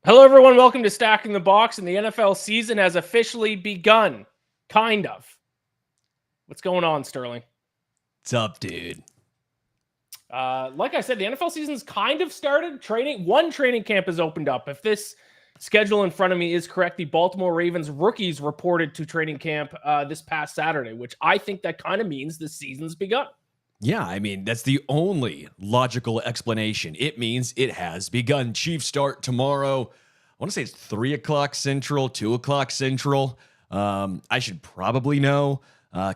Hello, everyone. Welcome to Stacking the Box, and the NFL season has officially begun. Kind of. What's going on, Sterling? What's up, dude? Like I said, the NFL season's kind of started. One training camp has opened up. If this schedule in front of me is correct, the Baltimore Ravens rookies reported to training camp this past Saturday, which I think that kind of means the season's begun. Yeah, I mean, that's the only logical explanation. It means it has begun. Chiefs start tomorrow. I want to say it's 3 o'clock Central, 2 o'clock Central. I should probably know,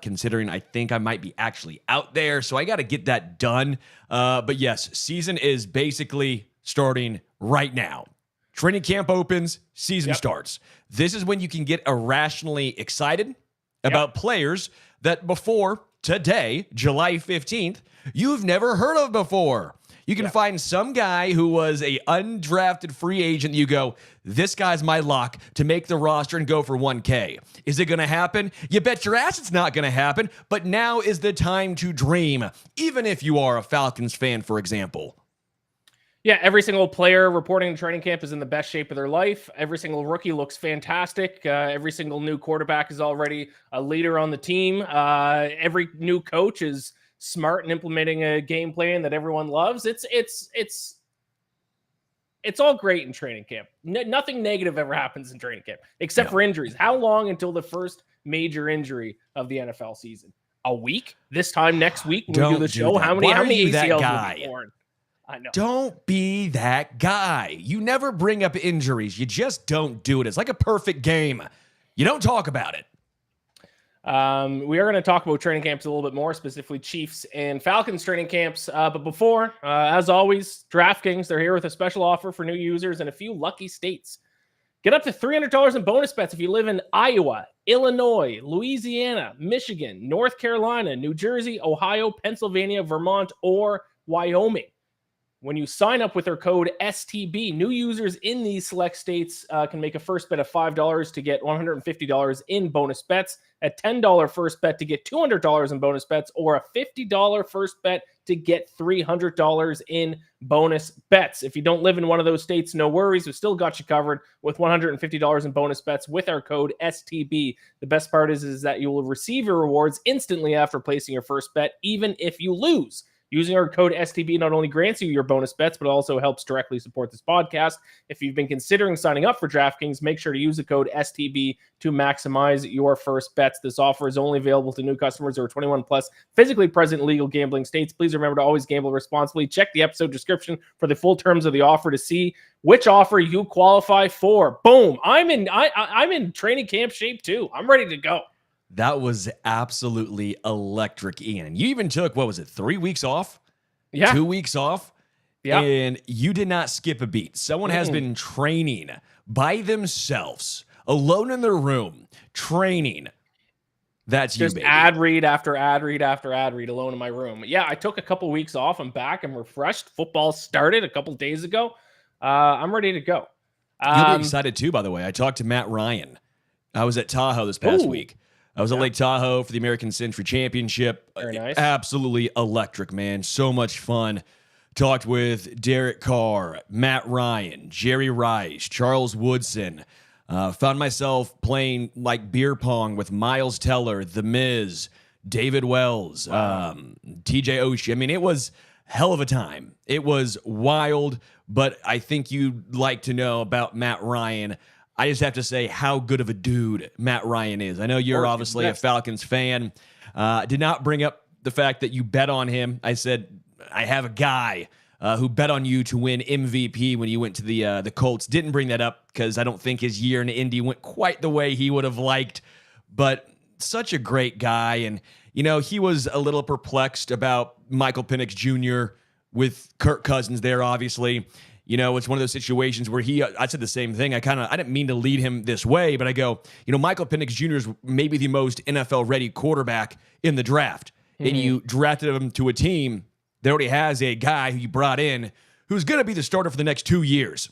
considering I think I might be actually out there. So I got to get that done. But yes, season is basically starting right now. Training camp opens, season starts. This is when you can get irrationally excited about players that before today, July 15th, you've never heard of before. You can find some guy who was a undrafted free agent. You go, this guy's my lock to make the roster and go for 1K. Is it going to happen? You bet your ass it's not going to happen, but now is the time to dream, even if you are a Falcons fan, for example. Yeah, every single player reporting to training camp is in the best shape of their life. Every single rookie looks fantastic. Every single new quarterback is already a leader on the team. Every new coach is smart and implementing a game plan that everyone loves. It's all great in training camp. Nothing negative ever happens in training camp except for injuries. How long until the first major injury of the NFL season? A week? This time next week when we do the show? How many ACLs will be torn? I know. Don't be that guy. You never bring up injuries. You just don't do it. It's like a perfect game. You don't talk about it. We are going to talk about training camps a little bit more, specifically Chiefs and Falcons training camps. But before, as always, DraftKings, they're here with a special offer for new users in a few lucky states. Get up to $300 in bonus bets if you live in Iowa, Illinois, Louisiana, Michigan, North Carolina, New Jersey, Ohio, Pennsylvania, Vermont, or Wyoming. When you sign up with their code STB, new users in these select states can make a first bet of $5 to get $150 in bonus bets, a $10 first bet to get $200 in bonus bets, or a $50 first bet to get $300 in bonus bets. If you don't live in one of those states, no worries. We've still got you covered with $150 in bonus bets with our code STB. The best part is that you will receive your rewards instantly after placing your first bet, even if you lose. Using our code STB not only grants you your bonus bets, but also helps directly support this podcast. If you've been considering signing up for DraftKings, make sure to use the code STB to maximize your first bets. This offer is only available to new customers who are 21 plus, physically present in legal gambling states. Please remember to always gamble responsibly. Check the episode description for the full terms of the offer to see which offer you qualify for. Boom! I'm in training camp shape too. I'm ready to go. That was absolutely electric, Iain. You even took, 3 weeks off? Yeah. 2 weeks off? Yeah. And you did not skip a beat. Someone has been training by themselves, alone in their room, training. That's just you, baby. Ad read after ad read after ad read alone in my room. Yeah, I took a couple weeks off. I'm back. I'm refreshed. Football started a couple days ago. I'm ready to go. You'll be excited too, by the way. I talked to Matt Ryan. I was at Tahoe this past week. I was at Lake Tahoe for the American Century Championship. Very nice. Absolutely electric, man. So much fun. Talked with Derek Carr, Matt Ryan, Jerry Rice, Charles Woodson. Found myself playing like beer pong with Miles Teller, The Miz, David Wells, TJ Oshie. I mean, it was hell of a time. It was wild, but I think you'd like to know about Matt Ryan. I just have to say how good of a dude Matt Ryan is. I know you're obviously a Falcons fan. Did not bring up the fact that you bet on him. I said, I have a guy who bet on you to win MVP when you went to the Colts. Didn't bring that up because I don't think his year in Indy went quite the way he would have liked. But such a great guy. And, you know, he was a little perplexed about Michael Penix Jr. with Kirk Cousins there, obviously. You know, it's one of those situations where I said the same thing. I didn't mean to lead him this way, but I go, you know, Michael Penix Jr. is maybe the most NFL-ready quarterback in the draft. And you drafted him to a team that already has a guy who you brought in who's going to be the starter for the next 2 years.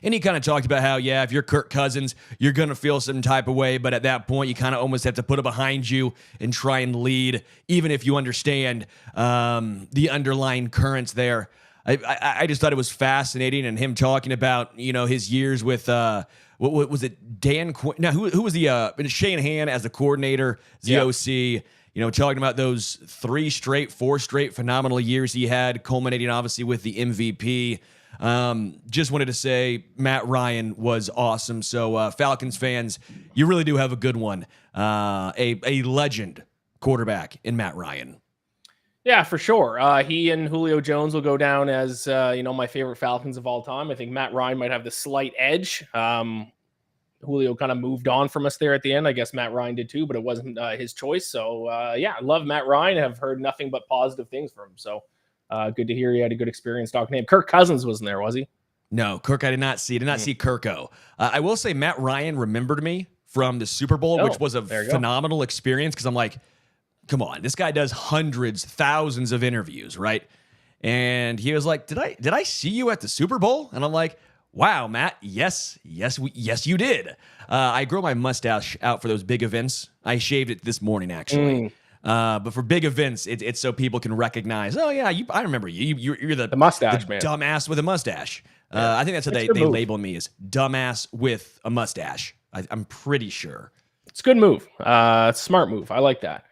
And he kind of talked about how, yeah, if you're Kirk Cousins, you're going to feel some type of way, but at that point, you kind of almost have to put it behind you and try and lead, even if you understand the underlying currents there. I just thought it was fascinating, and him talking about, his years with what was it, Dan Quinn? No, who was the Shanahan as the coordinator, the OC. Talking about those 4 straight phenomenal years he had, culminating obviously with the MVP. Just wanted to say Matt Ryan was awesome. So Falcons fans, you really do have a good one. A legend quarterback in Matt Ryan. Yeah, for sure. He and Julio Jones will go down as, my favorite Falcons of all time. I think Matt Ryan might have the slight edge. Julio kind of moved on from us there at the end. I guess Matt Ryan did too, but it wasn't his choice. So, I love Matt Ryan. I've heard nothing but positive things from him. So good to hear he had a good experience talking to him. Kirk Cousins wasn't there, was he? No, Kirk I did not see. I did not see Kirko. I will say Matt Ryan remembered me from the Super Bowl, which was a phenomenal experience because I'm like, come on, this guy does hundreds, thousands of interviews, right? And he was like, did I see you at the Super Bowl? And I'm like, wow, Matt, yes, you did. I grow my mustache out for those big events. I shaved it this morning, actually. But for big events, it's so people can recognize, oh, yeah, I remember you. You're the mustache the man. Dumbass with a mustache. I think that's how they label me, is dumbass with a mustache. I'm pretty sure. It's a good move. It's a smart move. I like that.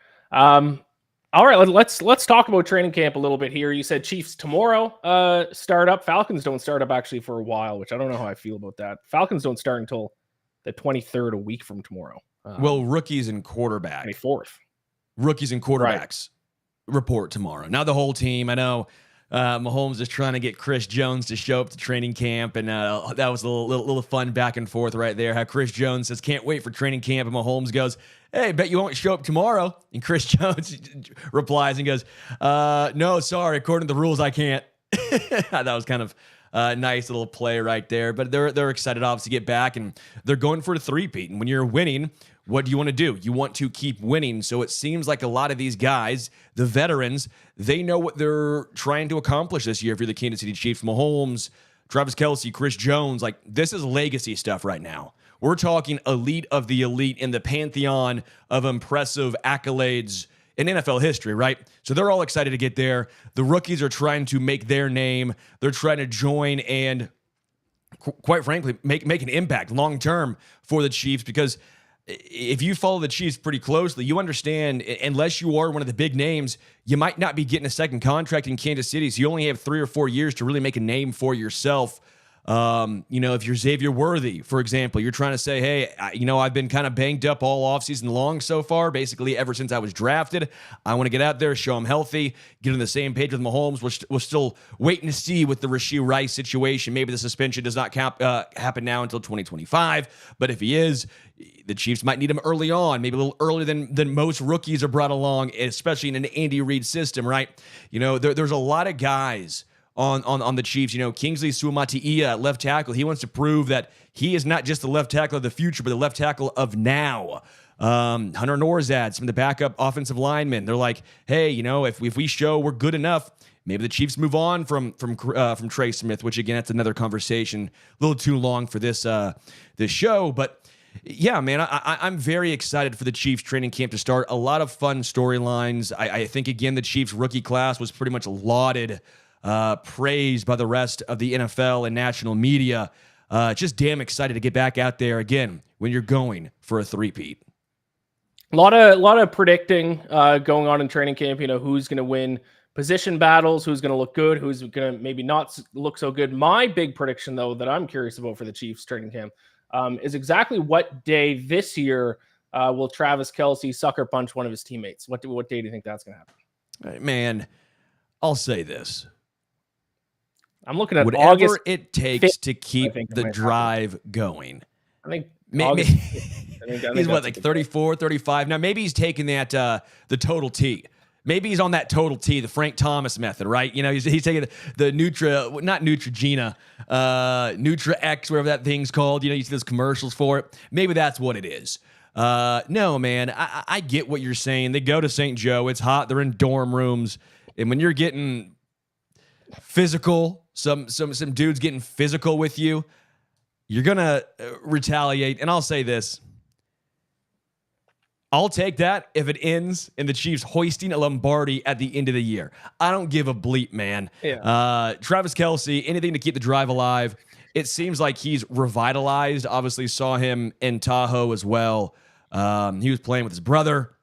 All right, let's talk about training camp a little bit here. You said Chiefs tomorrow start up. Falcons don't start up actually for a while, which I don't know how I feel about that. Falcons don't start until the 23rd, a week from tomorrow. Rookies and quarterback. 24th. Rookies and quarterbacks report tomorrow. Now the whole team, I know Mahomes is trying to get Chris Jones to show up to training camp, and that was a little fun back and forth right there. How Chris Jones says, can't wait for training camp, and Mahomes goes, hey, bet you won't show up tomorrow. And Chris Jones replies and goes, no, sorry, according to the rules, I can't. That was kind of a nice little play right there. But they're excited, obviously, to get back, and they're going for a three-peat. And when you're winning, what do you want to do? You want to keep winning. So it seems like a lot of these guys, the veterans, they know what they're trying to accomplish this year. If you're the Kansas City Chiefs, Mahomes, Travis Kelce, Chris Jones, like this is legacy stuff right now. We're talking elite of the elite in the pantheon of impressive accolades in NFL history, right? So they're all excited to get there. The rookies are trying to make their name. They're trying to join and, quite frankly, make an impact long-term for the Chiefs, because if you follow the Chiefs pretty closely, you understand, unless you are one of the big names, you might not be getting a second contract in Kansas City. So you only have 3 or 4 years to really make a name for yourself. If you're Xavier Worthy, for example, you're trying to say, hey, I've been kind of banged up all offseason long so far, basically ever since I was drafted. I want to get out there, show I'm healthy, get on the same page with Mahomes. We're still waiting to see with the Rashee Rice situation. Maybe the suspension does not happen now until 2025. But if he is, the Chiefs might need him early on, maybe a little earlier than most rookies are brought along, especially in an Andy Reid system, right? There's a lot of guys on the Chiefs. Kingsley Suamataia at left tackle. He wants to prove that he is not just the left tackle of the future, but the left tackle of now. Hunter Norzad, some of the backup offensive linemen. They're like, hey, if we show we're good enough, maybe the Chiefs move on from Trey Smith, which again, that's another conversation. A little too long for this show, but yeah, man, I'm very excited for the Chiefs training camp to start. A lot of fun storylines. I think, again, the Chiefs rookie class was pretty much lauded, praised by the rest of the NFL and national media. Just damn excited to get back out there again when you're going for a three-peat. A lot of predicting going on in training camp. Who's going to win position battles, who's going to look good, who's going to maybe not look so good. My big prediction, though, that I'm curious about for the Chiefs training camp is exactly what day this year will Travis Kelce sucker punch one of his teammates? What day do you think that's going to happen? Man, I'll say this. I'm looking at whatever August it takes to keep the drive going. I think maybe I think he's what, like 34, 35. Now maybe he's taking that the total T. Maybe he's on that total T, the Frank Thomas method, right? He's taking the not Neutrogena, Nutra X, whatever that thing's called. You see those commercials for it. Maybe that's what it is. No, man, I get what you're saying. They go to St. Joe. It's hot. They're in dorm rooms, and when you're getting physical, some dudes getting physical with you, you're gonna retaliate. And I'll say this: I'll take that if it ends in the Chiefs hoisting a Lombardi at the end of the year. I don't give a bleep, man. Yeah. Travis Kelce, anything to keep the drive alive. It seems like he's revitalized. Obviously, saw him in Tahoe as well. He was playing with his brother.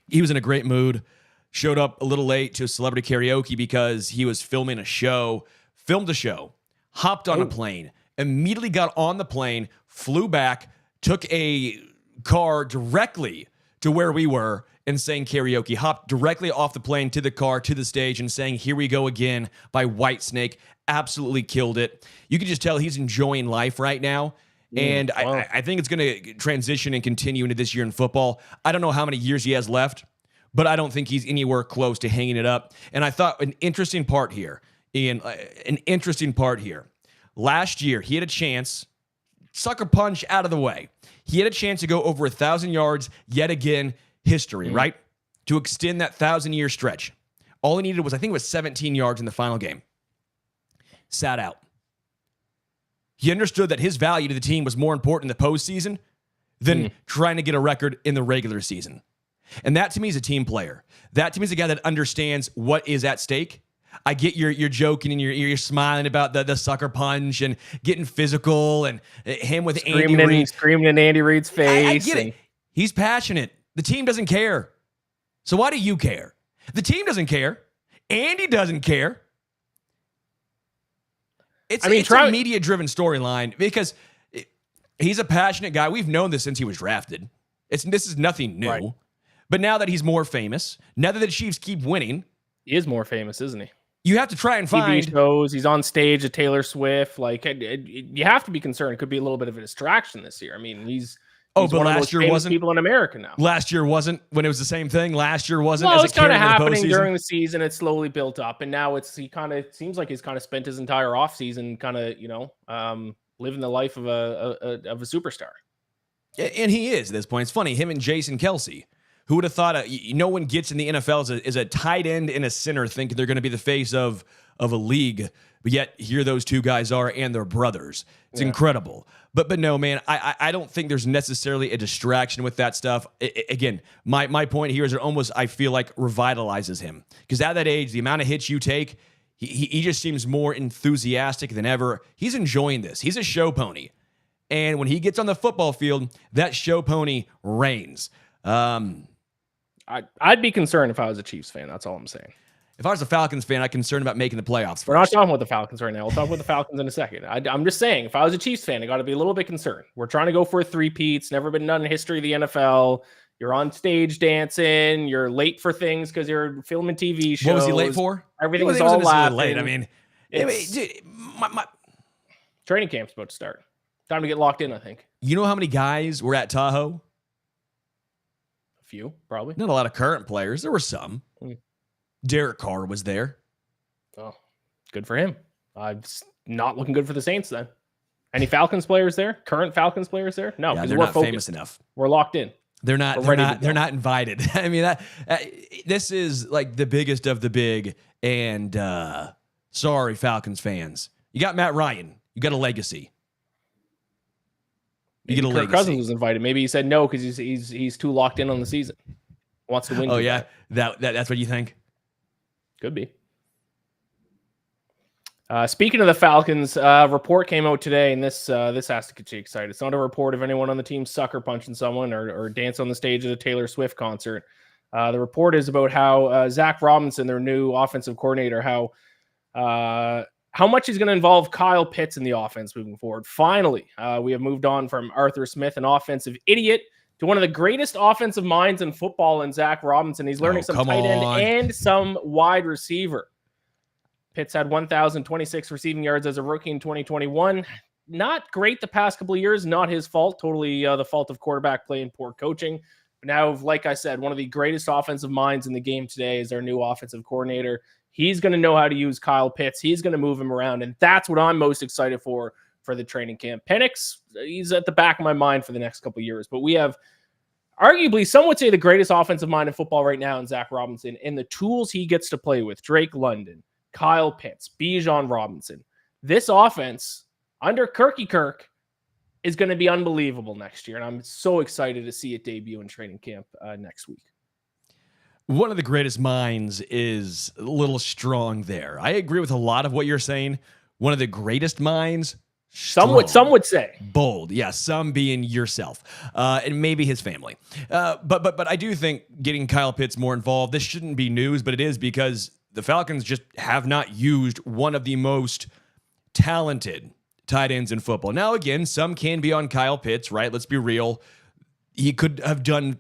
He was in a great mood. Showed up a little late to celebrity karaoke because he was filming a show. Filmed a show. Hopped on a plane. Immediately got on the plane. Flew back. Took a car directly to where we were and sang karaoke. Hopped directly off the plane to the car, to the stage, and sang Here We Go Again by Whitesnake. Absolutely killed it. You can just tell he's enjoying life right now. And wow. I think it's going to transition and continue into this year in football. I don't know how many years he has left, but I don't think he's anywhere close to hanging it up. And I thought an interesting part here, Ian, Last year, he had a chance, sucker punch out of the way. He had a chance to go over 1,000 yards yet again, history, right? To extend that 1,000-year stretch. All he needed was, I think it was 17 yards in the final game. Sat out. He understood that his value to the team was more important in the postseason than trying to get a record in the regular season. And that to me is a team player. That to me is a guy that understands what is at stake. I get you're joking and you're smiling about the sucker punch and getting physical and him with Andy Reid. Screaming in Andy Reid's face. I get it. He's passionate. The team doesn't care. So why do you care? The team doesn't care. Andy doesn't care. It's a media-driven storyline because he's a passionate guy. We've known this since he was drafted. This is nothing new. Right. But now that he's more famous, now that the Chiefs keep winning. He is more famous, isn't he? You have to try and find TV shows. He's on stage at Taylor Swift. Like you have to be concerned. It could be a little bit of a distraction this year. I mean, he's but last year wasn't people in America now. Last year wasn't when it was the same thing. Last year wasn't. Well, it's kind of happening during the season. It slowly built up, and now he kind of seems like he's kind of spent his entire offseason kind of living the life of a superstar. And he is at this point. It's funny. Him and Jason Kelce. Who would have thought no one gets in the NFL as a tight end and a center thinking they're going to be the face of a league, but yet here those two guys are and they're brothers. It's incredible. But no, man, I don't think there's necessarily a distraction with that stuff. Again, my point here is it almost, I feel like, revitalizes him. Because at that age, the amount of hits you take, he just seems more enthusiastic than ever. He's enjoying this. He's a show pony. And when he gets on the football field, that show pony reigns. I'd be concerned if I was a Chiefs fan. That's all I'm saying. If I was a Falcons fan, I'm concerned about making the playoffs first. We're not talking about the Falcons right now. We'll talk about the Falcons in a second. I'm just saying, if I was a Chiefs fan, I got to be a little bit concerned. We're trying to go for a three-peat. It's never been done in history of the NFL. You're on stage dancing. You're late for things because you're filming TV shows. What was he late for? Everything was all laughing. Late. I mean, my training camp's about to start. Time to get locked in, I think. You know how many guys were at Tahoe? A few, probably. Not a lot of current players. There were some. Derek Carr was there. Oh, good for him. Not looking good for the Saints then. Any Falcons players there? Current Falcons players there? No, because they're not famous enough. We're locked in. They're not invited. I mean, this is like the biggest of the big. And sorry, Falcons fans. You got Matt Ryan. You got a legacy. You get a legacy. Kirk Cousins was invited. Maybe he said no because he's too locked in on the season. Wants to win. Oh yeah, that's what you think. Could be. Speaking of the Falcons, report came out today, and this has to get you excited. It's not a report of anyone on the team sucker punching someone or dance on the stage at a Taylor Swift concert. The report is about how Zach Robinson, their new offensive coordinator, how much he's going to involve Kyle Pitts in the offense moving forward. Finally, we have moved on from Arthur Smith, an offensive idiot, to one of the greatest offensive minds in football in Zach Robinson. He's learning some tight end and some wide receiver. Pitts had 1,026 receiving yards as a rookie in 2021. Not great the past couple of years. Not his fault. Totally the fault of quarterback play and poor coaching. But now, like I said, one of the greatest offensive minds in the game today is our new offensive coordinator. He's going to know how to use Kyle Pitts. He's going to move him around. And that's what I'm most excited for the training camp. Penix, he's at the back of my mind for the next couple of years. But we have arguably, some would say, the greatest offensive mind in football right now in Zach Robinson. And the tools he gets to play with, Drake London, Kyle Pitts, Bijan Robinson. This offense, under Kirk, is going to be unbelievable next year. And I'm so excited to see it debut in training camp next week. One of the greatest minds is a little strong there. I agree with a lot of what you're saying. One of the greatest minds, some would say bold. Yeah, some being yourself and maybe his family. But I do think getting Kyle Pitts more involved, this shouldn't be news, but it is, because the Falcons just have not used one of the most talented tight ends in football. Now, again, some can be on Kyle Pitts, right? Let's be real. He could have done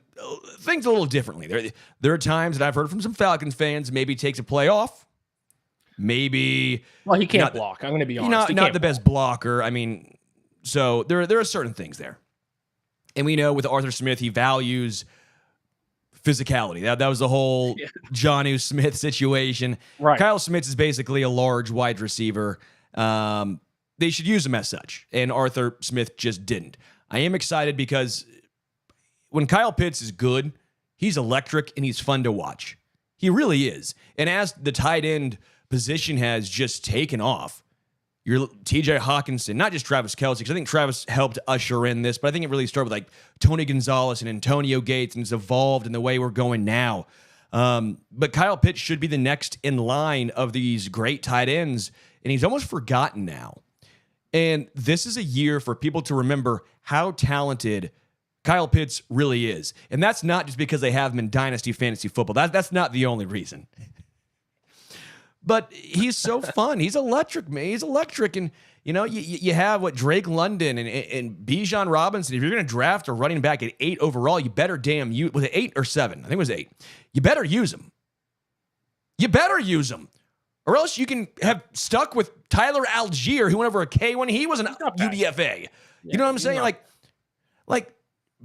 things a little differently. There are times that I've heard from some Falcons fans, maybe takes a play off. Maybe. Well, he can't block. I'm going to be honest. Not the best blocker. I mean, so there are certain things there. And we know with Arthur Smith, he values physicality. That was the whole Jonnu Smith situation. Right. Kyle Smith is basically a large wide receiver. They should use him as such. And Arthur Smith just didn't. I am excited because when Kyle Pitts is good, he's electric and he's fun to watch. He really is. And as the tight end position has just taken off, your TJ Hawkinson, not just Travis Kelce, because I think Travis helped usher in this, but I think it really started with like Tony Gonzalez and Antonio Gates, and it's evolved in the way we're going now. But Kyle Pitts should be the next in line of these great tight ends, and he's almost forgotten now. And this is a year for people to remember how talented Kyle Pitts really is. And that's not just because they have him in Dynasty Fantasy Football. That's not the only reason. But he's so fun. He's electric, man. He's electric. And, you have Drake London and Bijan Robinson. If you're going to draft a running back at 8 overall, you better was it 8 or 7? I think it was 8. You better use him. Or else you can have stuck with Tyler Algier, who went over a K when he was an UDFA. Yeah, you know what I'm saying? Like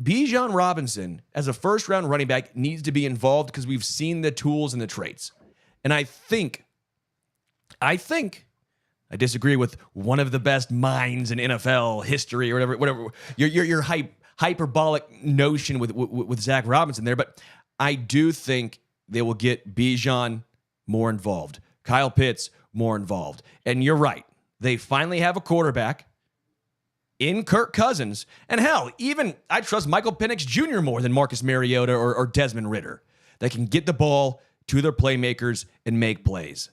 Bijan Robinson as a first-round running back needs to be involved because we've seen the tools and the traits. And I think I disagree with one of the best minds in NFL history or whatever your hyperbolic notion with Zach Robinson there, but I do think they will get Bijan more involved, Kyle Pitts more involved. And you're right. They finally have a quarterback in Kirk Cousins. And hell, even I trust Michael Penix Jr. more than Marcus Mariota or Desmond Ridder. They can get the ball to their playmakers and make plays.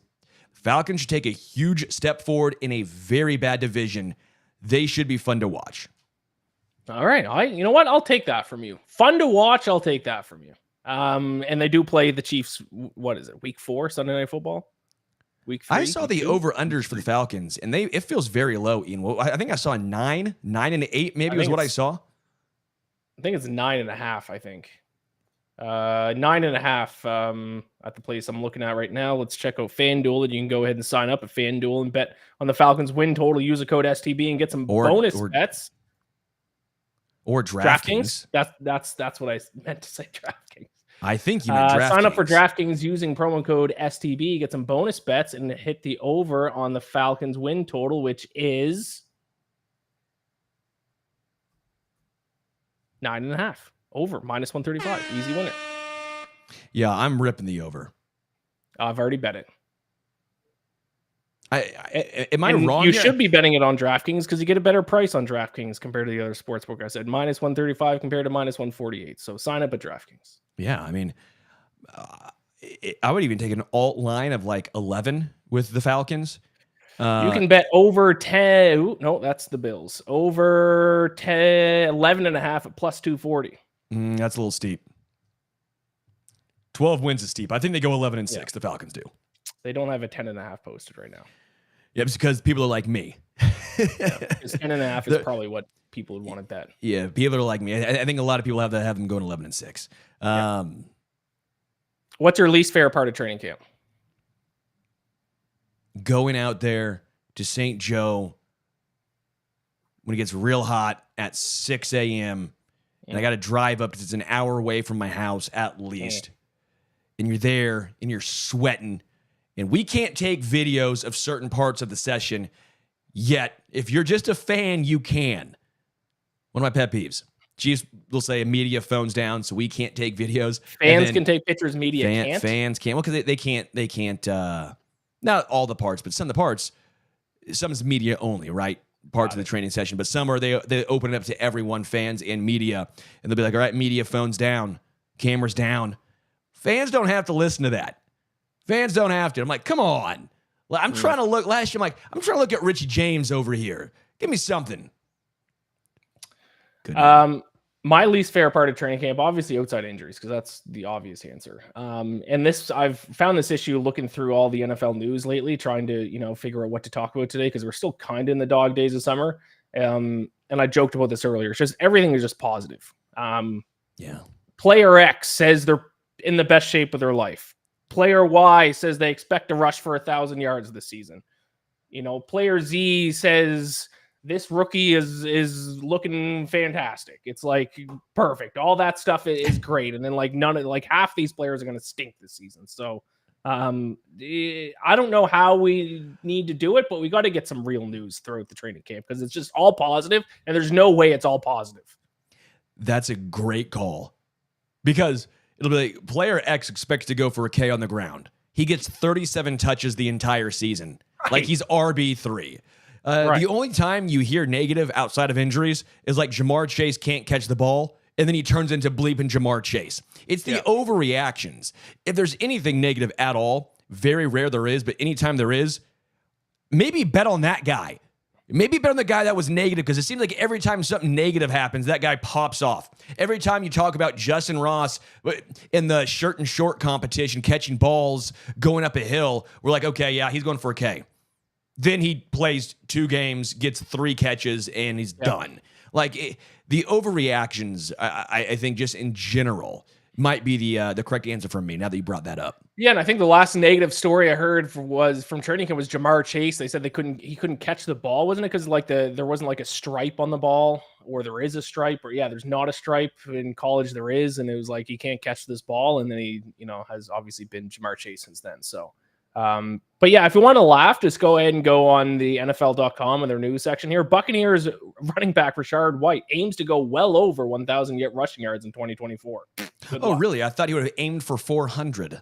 Falcons should take a huge step forward in a very bad division. They should be fun to watch. All right. You know what? I'll take that from you. Fun to watch. I'll take that from you. And they do play the Chiefs. What is it? Week 4, Sunday Night Football? Week 3? I saw the over-unders for the Falcons, and it feels very low, Ian. Well, I think I saw 9 and 8 maybe was what I saw. I think it's 9.5, I think. 9.5 at the place I'm looking at right now. Let's check out FanDuel, and you can go ahead and sign up at FanDuel and bet on the Falcons win total. Use the code STB and get some bonus bets. Or DraftKings. That's what I meant to say, DraftKings. I think you meant DraftKings. Sign up for DraftKings using promo code STB, get some bonus bets, and hit the over on the Falcons win total, which is 9.5. Over, minus 135. Easy winner. Yeah, I'm ripping the over. I've already bet it. Am I wrong? You should be betting it on DraftKings because you get a better price on DraftKings compared to the other sportsbook. I said minus 135 compared to minus 148. So sign up at DraftKings. Yeah, I mean, I would even take an alt line of like 11 with the Falcons. You can bet over 10. Ooh, no, that's the Bills. Over 10, 11.5 at plus 240. That's a little steep. 12 wins is steep. I think they go 11-6. The Falcons do. They don't have a 10.5 posted right now. Yeah, it's because people are like me. 10.5 is probably what people would want to bet. Yeah, people are like me. I think a lot of people have them going 11-6. What's your least favorite part of training camp? Going out there to St. Joe when it gets real hot at 6 a.m. and I got to drive up because it's an hour away from my house at least. And you're there and you're sweating. And we can't take videos of certain parts of the session yet. If you're just a fan, you can. One of my pet peeves. Chiefs will say media phones down, so we can't take videos. Fans can take pictures, media can't? Fans can't. Well, because they can't, not all the parts, but some of the parts, some is media only, right? parts of the training session, but some are they open it up to everyone, fans and media, and they'll be like, all right, media, phones down, cameras down. Fans don't have to listen to that. Fans don't have to. I'm like, come on. I'm trying to look. Last year, I'm trying to look at Richie James over here. Give me something. Good. My least favorite part of training camp, obviously outside injuries, because that's the obvious answer. And this, I've found this issue looking through all the NFL news lately, trying to, figure out what to talk about today, because we're still kind of in the dog days of summer. And I joked about this earlier. It's just everything is just positive. Player X says they're in the best shape of their life. Player Y says they expect to rush for 1,000 yards this season. Player Z says this rookie is looking fantastic. It's like perfect. All that stuff is great. And then half these players are going to stink this season. So I don't know how we need to do it, but we got to get some real news throughout the training camp, because it's just all positive, and there's no way it's all positive. That's a great call, because it'll be like player X expects to go for a K on the ground. He gets 37 touches the entire season. Right. Like he's RB3. Right. The only time you hear negative outside of injuries is like Jamar Chase can't catch the ball, and then he turns into bleeping Jamar Chase. It's the overreactions. If there's anything negative at all, very rare there is, but anytime there is, maybe bet on that guy. Maybe bet on the guy that was negative, because it seems like every time something negative happens, that guy pops off. Every time you talk about Justin Ross in the shirt and short competition, catching balls, going up a hill, we're like, okay, yeah, he's going for a K. Then he plays 2 games, gets 3 catches, and he's done. The overreactions, I think, just in general, might be the correct answer for me, now that you brought that up. Yeah, and I think the last negative story I heard was from training camp was Jamar Chase. They said he couldn't catch the ball, wasn't it? Because there wasn't like a stripe on the ball, or there is a stripe, or there's not a stripe. In college there is, and it was like he can't catch this ball, and then he has obviously been Jamar Chase since then. So. But yeah, if you want to laugh, just go ahead and go on the NFL.com and their news section here. Buccaneers running back Rashard White aims to go well over 1,000 rushing yards in 2024. Oh, really? I thought he would have aimed for 400.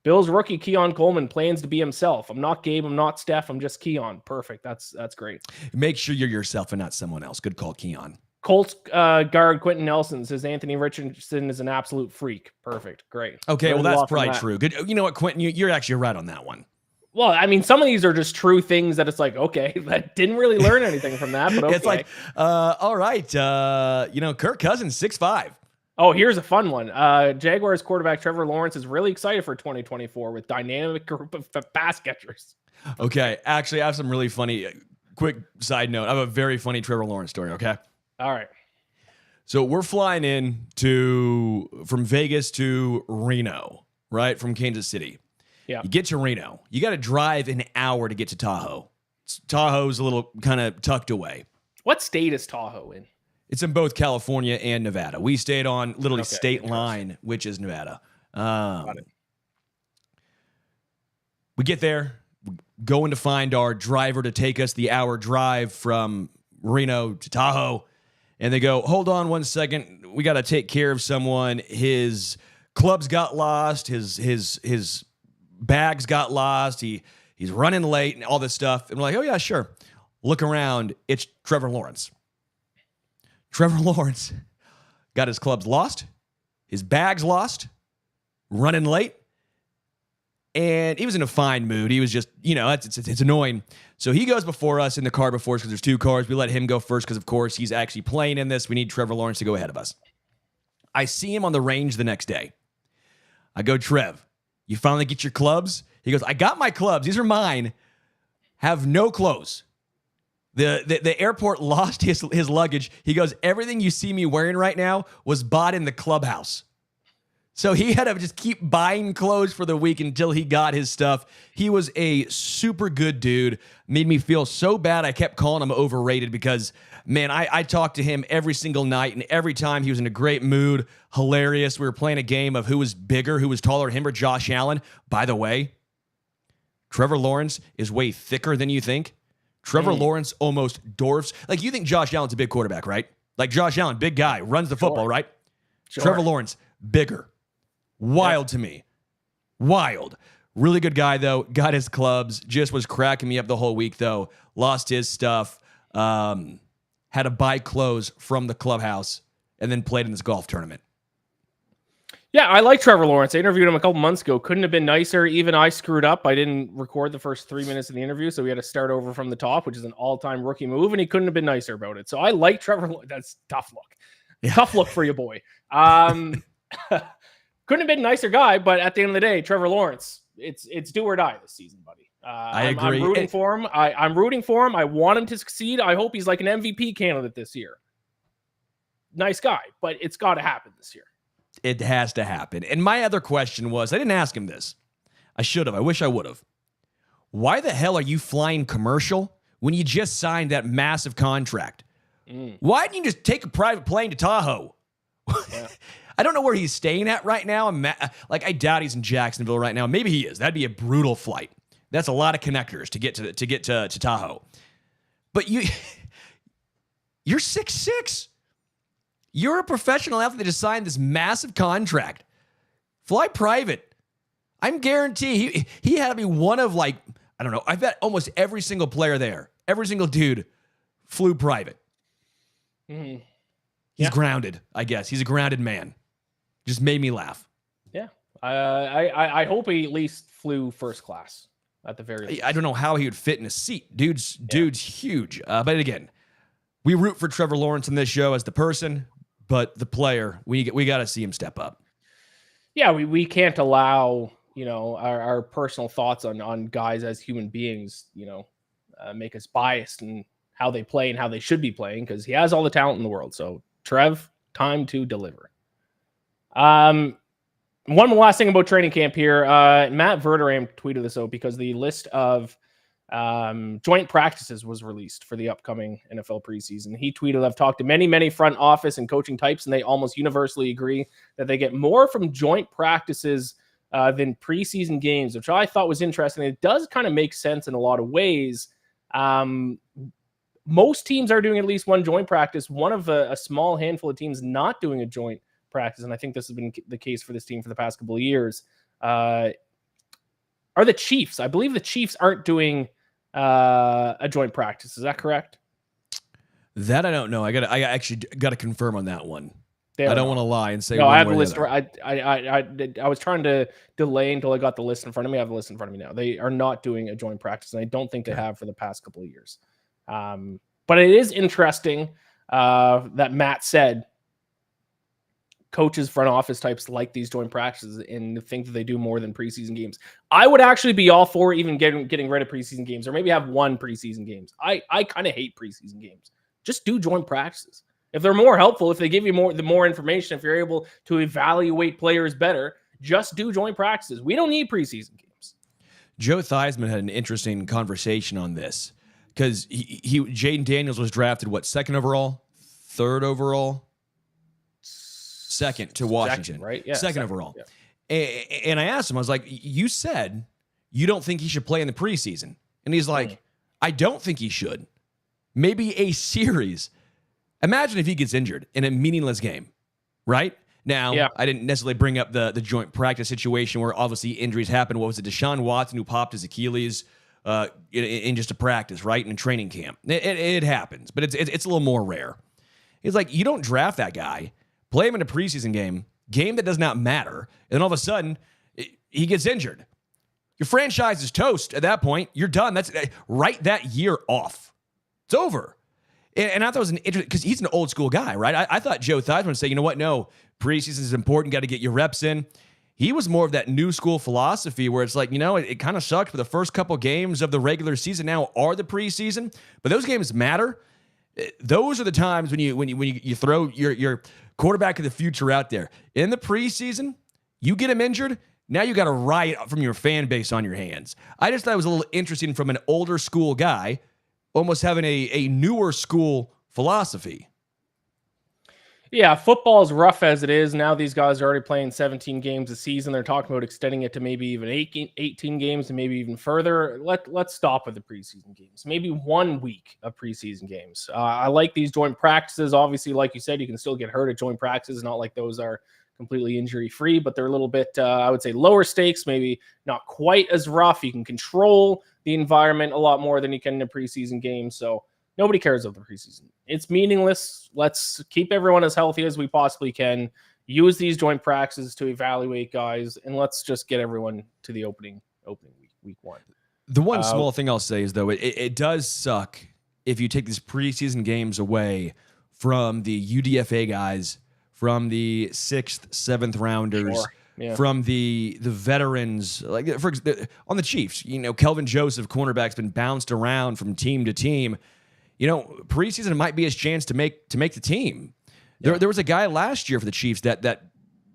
Bills rookie Keon Coleman plans to be himself. I'm not Gabe. I'm not Steph. I'm just Keon. Perfect. That's great. Make sure you're yourself and not someone else. Good call, Keon. Colts guard Quentin Nelson says Anthony Richardson is an absolute freak. Perfect. Great. Okay, well, that's probably true. Good. You know what, Quentin? You're actually right on that one. Well, I mean, some of these are just true things that it's like, okay, I didn't really learn anything from that, but okay. It's like, all right, Kirk Cousins, 6'5". Oh, here's a fun one. Jaguars quarterback Trevor Lawrence is really excited for 2024 with dynamic group of pass catchers. Okay, actually, I have some really funny, quick side note. I have a very funny Trevor Lawrence story, okay? All right. So we're flying in from Vegas to Reno, right? From Kansas City. Yeah. You get to Reno. You got to drive an hour to get to Tahoe. Tahoe's a little kind of tucked away. What state is Tahoe in? It's in both California and Nevada. We stayed on literally state line, which is Nevada. Got it. We get there, going to find our driver to take us the hour drive from Reno to Tahoe. And they go, hold on 1 second. We got to take care of someone. His clubs got lost. His bags got lost. He's running late and all this stuff. And we're like, oh, yeah, sure. Look around. It's Trevor Lawrence. Trevor Lawrence got his clubs lost, his bags lost, running late. And he was in a fine mood. He was just, it's annoying. So he goes before us in the car before us, because there's 2 cars. We let him go first because, of course, he's actually playing in this. We need Trevor Lawrence to go ahead of us. I see him on the range the next day. I go, Trev, you finally get your clubs? He goes, I got my clubs. These are mine. Have no clothes. The airport lost his luggage. He goes, everything you see me wearing right now was bought in the clubhouse. So he had to just keep buying clothes for the week until he got his stuff. He was a super good dude. Made me feel so bad. I kept calling him overrated because, man, I talked to him every single night, and every time he was in a great mood, hilarious. We were playing a game of who was bigger, who was taller, him or Josh Allen. By the way, Trevor Lawrence is way thicker than you think. Trevor Lawrence almost dwarfs. Like, you think Josh Allen's a big quarterback, right? Like, Josh Allen, big guy, runs the football, right? Sure. Trevor Lawrence, bigger. Wild to me. Wild. Really good guy, though. Got his clubs. Just was cracking me up the whole week, though. Lost his stuff. had to buy clothes from the clubhouse and then played in this golf tournament. Yeah, I like Trevor Lawrence. I interviewed him a couple months ago. Couldn't have been nicer. Even I screwed up. I didn't record the first 3 minutes of the interview, so we had to start over from the top, which is an all-time rookie move, and he couldn't have been nicer about it. So I like Trevor. That's tough look. Yeah. Tough look for you, boy. Couldn't have been a nicer guy, but at the end of the day, Trevor Lawrence, it's do or die this season, buddy. I agree. I'm rooting for him. I'm rooting for him. I want him to succeed. I hope he's like an MVP candidate this year. Nice guy, but it's got to happen this year. It has to happen. And my other question was, I didn't ask him this. I should have. I wish I would have. Why the hell are you flying commercial when you just signed that massive contract? Why didn't you just take a private plane to Tahoe? Yeah. I don't know where he's staying at right now. I doubt he's in Jacksonville right now. Maybe he is. That'd be a brutal flight. That's a lot of connectors to get to Tahoe. But you're 6'6". You're a professional athlete that just signed this massive contract. Fly private. I'm guaranteed he had to be one of, like, I don't know. I bet almost every single player there, every single dude flew private. Mm-hmm. He's grounded, I guess. He's a grounded man. Just made me laugh. Yeah. I hope he at least flew first class at the very least. I don't know how he would fit in a seat. Dude's huge. But again, we root for Trevor Lawrence in this show as the person, but the player, we got to see him step up. Yeah, we can't allow, our personal thoughts on guys as human beings, make us biased in how they play and how they should be playing, because he has all the talent in the world. So, Trev, time to deliver. One last thing about training camp here. Matt Verderame tweeted this out because the list of joint practices was released for the upcoming NFL preseason. He tweeted, I've talked to many front office and coaching types, and they almost universally agree that they get more from joint practices than preseason games, which I thought was interesting. It does kind of make sense in a lot of ways. Most teams are doing at least one joint practice. One of a small handful of teams not doing a joint practice, and I think this has been the case for this team for the past couple of years, are the Chiefs. I believe the Chiefs aren't doing a joint practice. Is that correct? That I don't know. I actually got to confirm on that one. I don't want to lie and say. No, I have the list. I was trying to delay until I got the list in front of me. I have the list in front of me now. They are not doing a joint practice, and I don't think they have for the past couple of years. But it is interesting that Matt said coaches, front office types like these joint practices and think that they do more than preseason games. I would actually be all for even getting rid of preseason games, or maybe have one preseason games. I kind of hate preseason games. Just do joint practices. If they're more helpful, if they give you more information, if you're able to evaluate players better, just do joint practices. We don't need preseason games. Joe Theismann had an interesting conversation on this because Jaden Daniels was drafted, second overall, third overall? Second to Washington. Second, right? Yeah, second overall. Yeah. And I asked him, I was like, you said you don't think he should play in the preseason. And he's like, I don't think he should. Maybe a series. Imagine if he gets injured in a meaningless game, right? Now, I didn't necessarily bring up the joint practice situation where obviously injuries happen. What was it? Deshaun Watson, who popped his Achilles in just a practice, right? In training camp. It happens, but it's a little more rare. He's like, you don't draft that guy, play him in a preseason game that does not matter, and then all of a sudden, he gets injured. Your franchise is toast at that point. You're done. That's write that year off. It's over. And I thought it was an interesting, because he's an old school guy, right? I thought Joe Theismann would say, you know what? No, preseason is important. Got to get your reps in. He was more of that new school philosophy where it's like, it kind of sucked, but the first couple games of the regular season now are the preseason. But those games matter. Those are the times when you throw your quarterback of the future out there. In the preseason, you get him injured, now you got a riot from your fan base on your hands. I just thought it was a little interesting from an older school guy almost having a newer school philosophy. Yeah, football is rough as it is. Now these guys are already playing 17 games a season. They're talking about extending it to maybe even 18 games and maybe even further. Let's stop with the preseason games. Maybe 1 week of preseason games. I like these joint practices. Obviously, like you said, you can still get hurt at joint practices. Not like those are completely injury-free, but they're a little bit, I would say, lower stakes, maybe not quite as rough. You can control the environment a lot more than you can in a preseason game. So Nobody cares about the preseason. It's meaningless. Let's keep everyone as healthy as we possibly can. Use these joint practices to evaluate guys, and let's just get everyone to the opening week one. The one small thing I'll say is, though, it does suck if you take these preseason games away from the UDFA guys, from the 6th, 7th rounders, Sure. Yeah. from the veterans. Like on the Chiefs, Kelvin Joseph, cornerback's been bounced around from team to team. Preseason might be his chance to make the team. Yeah. There was a guy last year for the Chiefs that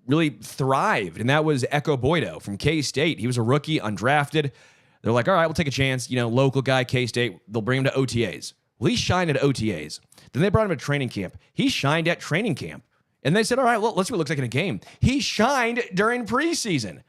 really thrived, and that was Echo Boydo from K-State. He was a rookie, undrafted. They're like, all right, we'll take a chance. Local guy, K-State. They'll bring him to OTAs. Well, he shined at OTAs. Then they brought him to training camp. He shined at training camp. And they said, all right, well, let's see what it looks like in a game. He shined during preseason.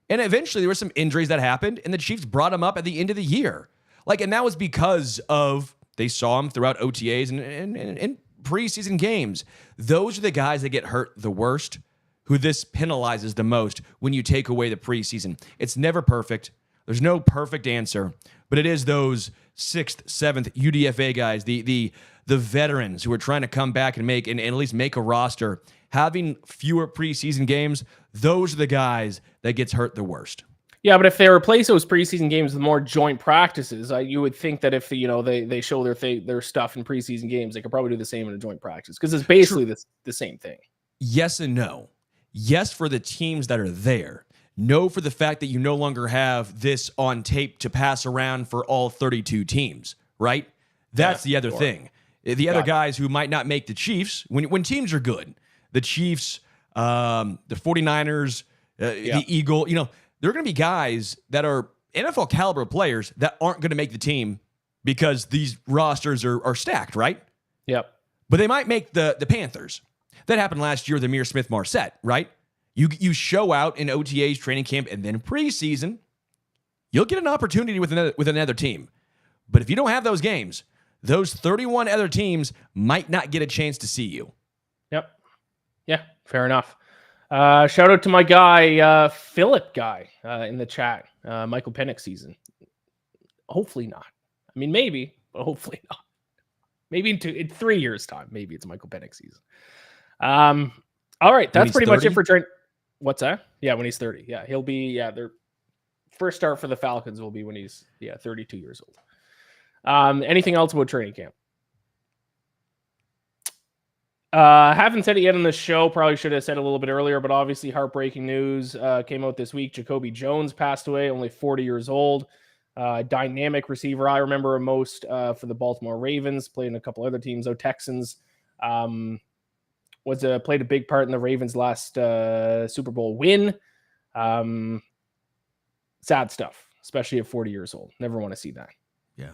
And eventually there were some injuries that happened, and the Chiefs brought him up at the end of the year. And that was because of they saw him throughout OTAs and preseason games. Those are the guys that get hurt the worst, who this penalizes the most when you take away the preseason. It's never perfect. There's no perfect answer, but it is those 6th, 7th UDFA guys, the veterans who are trying to come back and at least make a roster, having fewer preseason games. Those are the guys that gets hurt the worst. Yeah, but if they replace those preseason games with more joint practices, you would think that if they show their stuff in preseason games, they could probably do the same in a joint practice because it's basically the same thing. Yes and no. Yes, for the teams that are there. No, for the fact that you no longer have this on tape to pass around for all 32 teams, right? That's the other thing. The other guys who might not make the Chiefs, when teams are good, the Chiefs, the 49ers, the Eagle, there are going to be guys that are NFL caliber players that aren't going to make the team because these rosters are stacked, right? Yep. But they might make the Panthers. That happened last year with Amir Smith-Marset, right? You show out in OTAs, training camp, and then preseason, you'll get an opportunity with another team. But if you don't have those games, those 31 other teams might not get a chance to see you. Yep. Yeah, fair enough. Shout out to my guy, Philip guy, in the chat. Michael Penix season. Hopefully not. I mean, maybe, but hopefully not. Maybe in 3 years' time, maybe it's Michael Penix season. All right, that's pretty 30? much it for training. What's that? Yeah, when he's 30. Yeah, he'll be, their first start for the Falcons will be when he's, 32 years old. Anything else about training camp? Haven't said it yet on the show. Probably should have said a little bit earlier, but obviously heartbreaking news came out this week. Jacoby Jones passed away, only 40 years old. Dynamic receiver. I remember him most for the Baltimore Ravens, played in a couple other teams, Texans. Played a big part in the Ravens' last Super Bowl win. Sad stuff, especially at 40 years old. Never want to see that. Yeah,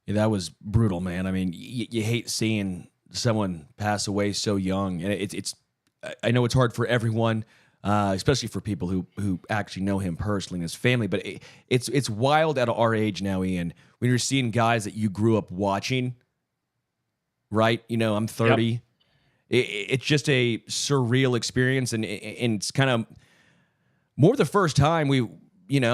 that was brutal, man. I mean, you hate seeing someone pass away so young, and it's. I know it's hard for everyone, especially for people who actually know him personally and his family. But it's wild at our age now, Ian, when you're seeing guys that you grew up watching. Right? I'm 30. Yep. It's just a surreal experience, and it's kind of more the first time we,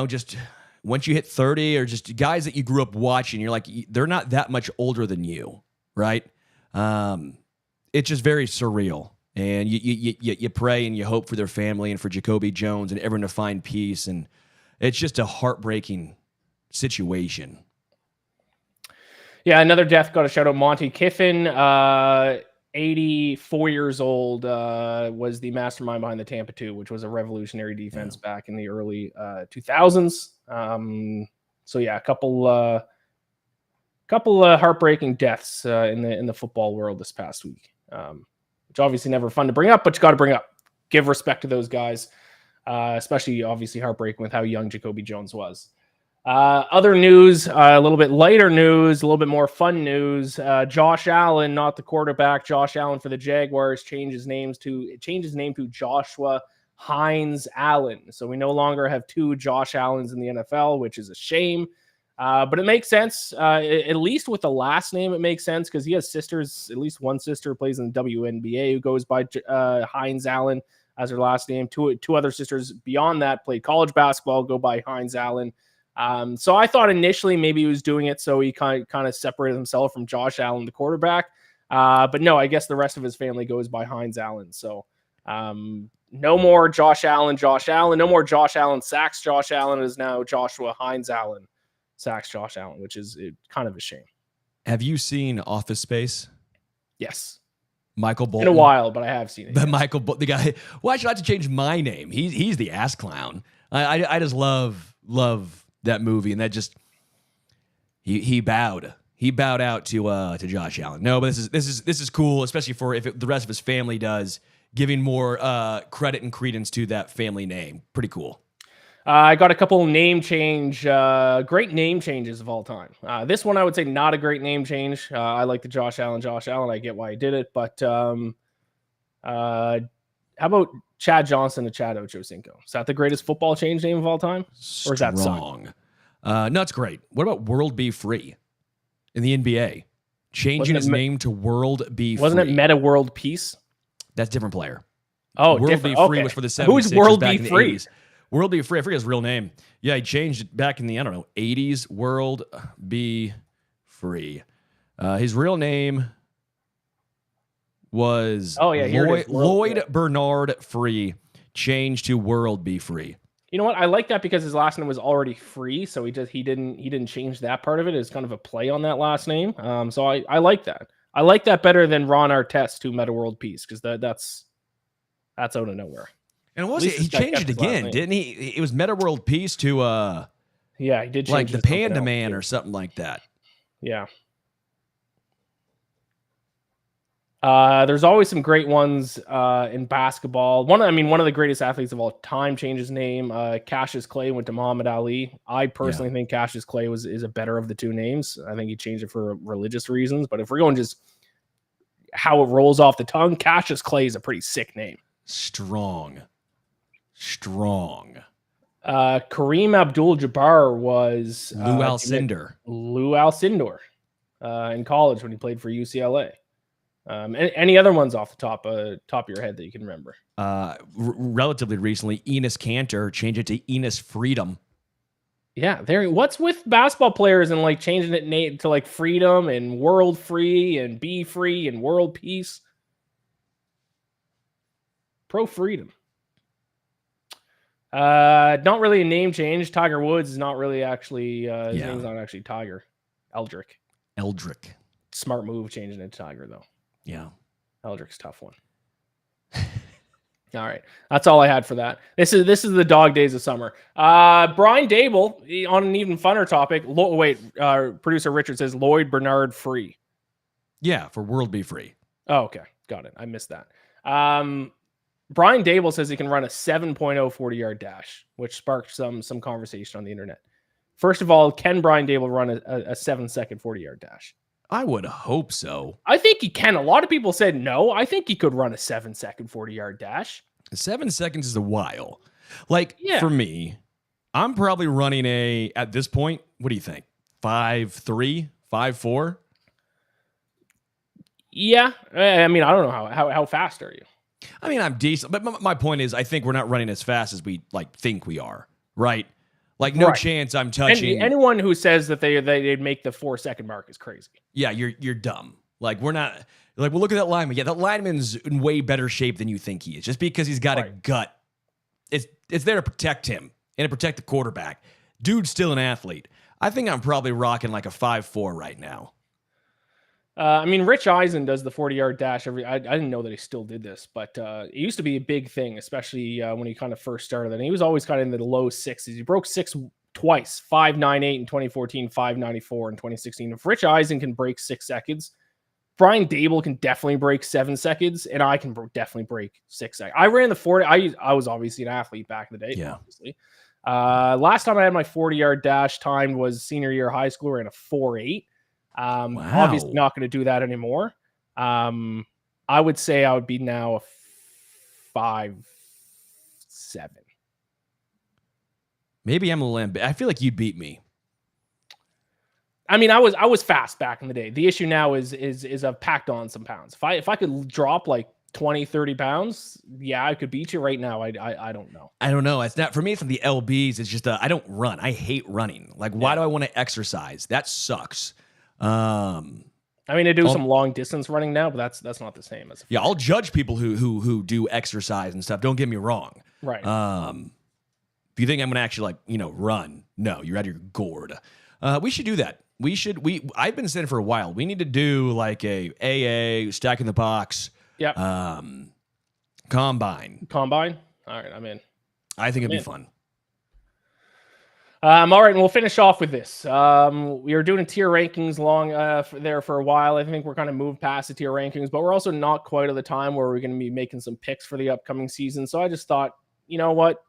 just once you hit 30 or just guys that you grew up watching, you're like, they're not that much older than you, right? It's just very surreal, and you pray and you hope for their family and for Jacoby Jones and everyone to find peace, and it's just a heartbreaking situation. Yeah, another death. Got to shout out Monte Kiffin, 84 years old, was the mastermind behind the Tampa 2, which was a revolutionary defense back in the early 2000s. So yeah, a couple heartbreaking deaths in the football world this past week, which obviously never fun to bring up, but you got to bring up. Give respect to those guys, especially obviously heartbreaking with how young Jacoby Jones was. Other news, a little bit lighter news, a little bit more fun news. Josh Allen, not the quarterback. Josh Allen for the Jaguars changed his name to Joshua Hines-Allen. So we no longer have two Josh Allens in the NFL, which is a shame. But it makes sense. At least with the last name, it makes sense because he has sisters. At least one sister plays in the WNBA who goes by Hines-Allen as her last name. Two other sisters beyond that played college basketball, go by Hines-Allen. So I thought initially maybe he was doing it so he kind of separated himself from Josh Allen, the quarterback. But no, I guess the rest of his family goes by Hines-Allen. So no more Josh Allen. No more Josh Allen sacks Josh Allen. It is now Joshua Hines-Allen sacks Josh Allen, which is kind of a shame. Have you seen Office Space? Yes. Michael Bolton. In a while, but I have seen it. But yes. The guy. Why should I have to change my name? He's the ass clown. I just love that movie, and that just he bowed out to Josh Allen. No, but this is cool, especially for if the rest of his family does, giving more credit and credence to that family name. Pretty cool. I got a couple great name changes of all time. This one I would say not a great name change. I like the Josh Allen. I get why he did it, but how about Chad Johnson to Chad Ochocinco? Is that the greatest football change name of all time? Or is that wrong? No, it's great. What about World Be Free in the NBA? Changing his name to World Be Free. Wasn't it Meta World Peace? That's a different player. Oh, World Be Free was for the 76ers. Who is World Be Free? World Be Free. I forget his real name. Yeah, he changed it back in the, 80s. World Be Free. His real name was Lloyd Bernard Free. Changed to World Be Free. You know what? I like that because his last name was already Free, so he didn't change that part of it. It's kind of a play on that last name. So I like that. I like that better than Ron Artest to Meta World Peace because that's out of nowhere. And he changed it again, didn't he? It was Meta World Peace to yeah, he did change like the Panda Man or something like that. Yeah. There's always some great ones in basketball. One of the greatest athletes of all time changed his name. Cassius Clay went to Muhammad Ali. I personally think Cassius Clay is a better of the two names. I think he changed it for religious reasons. But if we're going just how it rolls off the tongue, Cassius Clay is a pretty sick name. Strong. Kareem Abdul-Jabbar was Lou Alcindor in college when he played for UCLA. Any other ones off the top of your head that you can remember? Relatively recently, Enes Kanter changed it to Enes Freedom. Yeah, what's with basketball players and like changing it to like Freedom and World Free and Be Free and World Peace? Pro Freedom. Not really a name change. Tiger Woods is not really actually his name's not actually Tiger. Eldrick. Smart move changing it to Tiger though. Yeah. Eldrick's a tough one. All right. That's all I had for that. This is the dog days of summer. Brian Daboll, on an even funner topic. Producer Richard says Lloyd Bernard Free. Yeah, for World Be Free. Oh, okay. Got it. I missed that. Brian Daboll says he can run a 7.0 40-yard dash, which sparked some conversation on the internet. First of all, can Brian Daboll run a 7-second 40-yard dash? I would hope so. I think he can. A lot of people said no. I think he could run a 7-second 40-yard dash. 7 seconds is a while. For me, I'm probably running at this point, what do you think? 5'3", 5'4"? Yeah. I mean, I don't know how fast are you? I mean, I'm decent, but my point is I think we're not running as fast as we think we are, right? No chance I'm touching. Anyone who says that they'd make the 4-second mark is crazy. Yeah, you're dumb. We're not well, look at that lineman. Yeah, that lineman's in way better shape than you think he is. Just because he's got a gut, it's there to protect him and to protect the quarterback. Dude's still an athlete. I think I'm probably rocking like a 5'4" right now. I mean, Rich Eisen does the 40-yard dash I didn't know that he still did this, but it used to be a big thing, especially when he kind of first started. And he was always kind of in the low 6s. He broke 6 twice, 5.98 in 2014, 5.94 in 2016. If Rich Eisen can break 6 seconds, Brian Daboll can definitely break 7 seconds, and I can definitely break 6 seconds. I ran the 40. I was obviously an athlete back in the day, obviously. Last time I had my 40-yard dash timed was senior year of high school. I ran a 4.8. Obviously not going to do that anymore. I would say I would be now a 5'7". Maybe I'm a little bit. I feel like you'd beat me. I mean, I was fast back in the day. The issue now is I've packed on some pounds. If I could drop like 20, 30 pounds, yeah, I could beat you right now. I don't know. I don't know. It's not for me. It's not the LBs. It's just I don't run. I hate running. Like, why do I want to exercise? That sucks. I mean, I do some long distance running now, but that's not the same as. I'll judge people who do exercise and stuff. Don't get me wrong. Right. If you think I'm gonna actually run, no, you're out of your gourd. We should do that. I've been saying for a while. We need to do like a AA stack in the box. Yeah. Combine. All right, I'm in. I think it'd be fun. All right, and we'll finish off with this. We are doing tier rankings for a while. I think we're kind of moved past the tier rankings, but we're also not quite at the time where we're going to be making some picks for the upcoming season. So I just thought, you know what?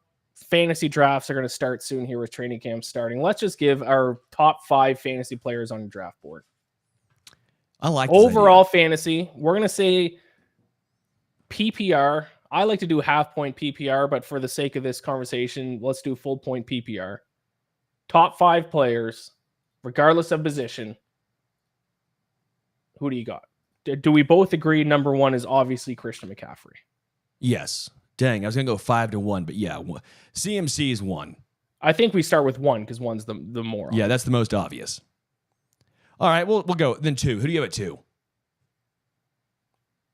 Fantasy drafts are going to start soon here with training camp starting. Let's just give our top 5 fantasy players on the draft board. I like overall fantasy. We're going to say PPR. I like to do half point PPR, but for the sake of this conversation, let's do full point PPR. Top 5 players, regardless of position. Who do you got? Do we both agree number 1 is obviously Christian McCaffrey? Yes. Dang, I was going to go 5-1, but yeah, CMC is 1. I think we start with 1 because 1's the more obvious. Yeah, that's the most obvious. All right, we'll go. Then 2. Who do you have at 2?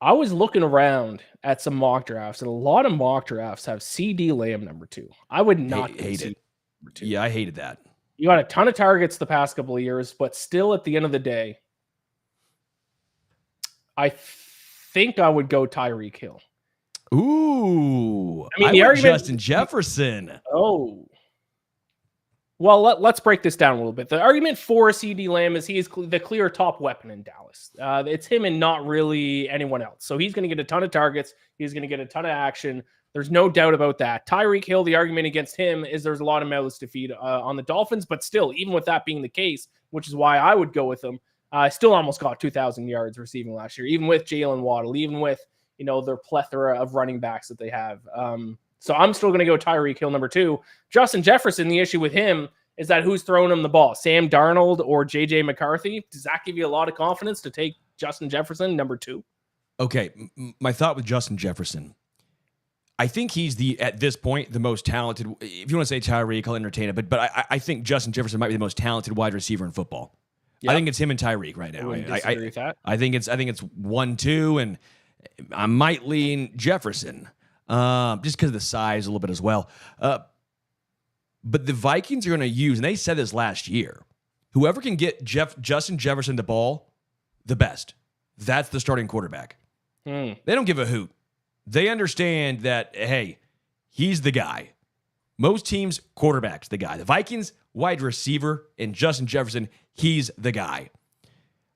I was looking around at some mock drafts, and a lot of mock drafts have CD Lamb number 2. I would not hate it. Number 2. Yeah, I hated that. You got a ton of targets the past couple of years, but still at the end of the day, I think I would go Tyreek Hill. Ooh, I mean, the argument, Justin Jefferson. Oh, well, let's break this down a little bit. The argument for CD Lamb is he is the clear top weapon in Dallas. It's him and not really anyone else. So he's going to get a ton of targets. He's going to get a ton of action. There's no doubt about that. Tyreek Hill, the argument against him is there's a lot of mouths to feed on the Dolphins, but still, even with that being the case, which is why I would go with him, still almost got 2,000 yards receiving last year, even with Jalen Waddle, even with their plethora of running backs that they have. So I'm still going to go Tyreek Hill number 2. Justin Jefferson, the issue with him is that who's throwing him the ball? Sam Darnold or J.J. McCarthy? Does that give you a lot of confidence to take Justin Jefferson number 2? Okay, my thought with Justin Jefferson, I think he's at this point, the most talented. If you want to say Tyreek, I'll entertain it. But I think Justin Jefferson might be the most talented wide receiver in football. Yep. I think it's him and Tyreek right now. I think it's 1-2, and I might lean Jefferson just because of the size a little bit as well. But the Vikings are going to use, and they said this last year, whoever can get Justin Jefferson the ball, the best. That's the starting quarterback. They don't give a hoot. They understand that, hey, he's the guy. Most teams, quarterback's the guy. The Vikings, wide receiver, and Justin Jefferson, he's the guy.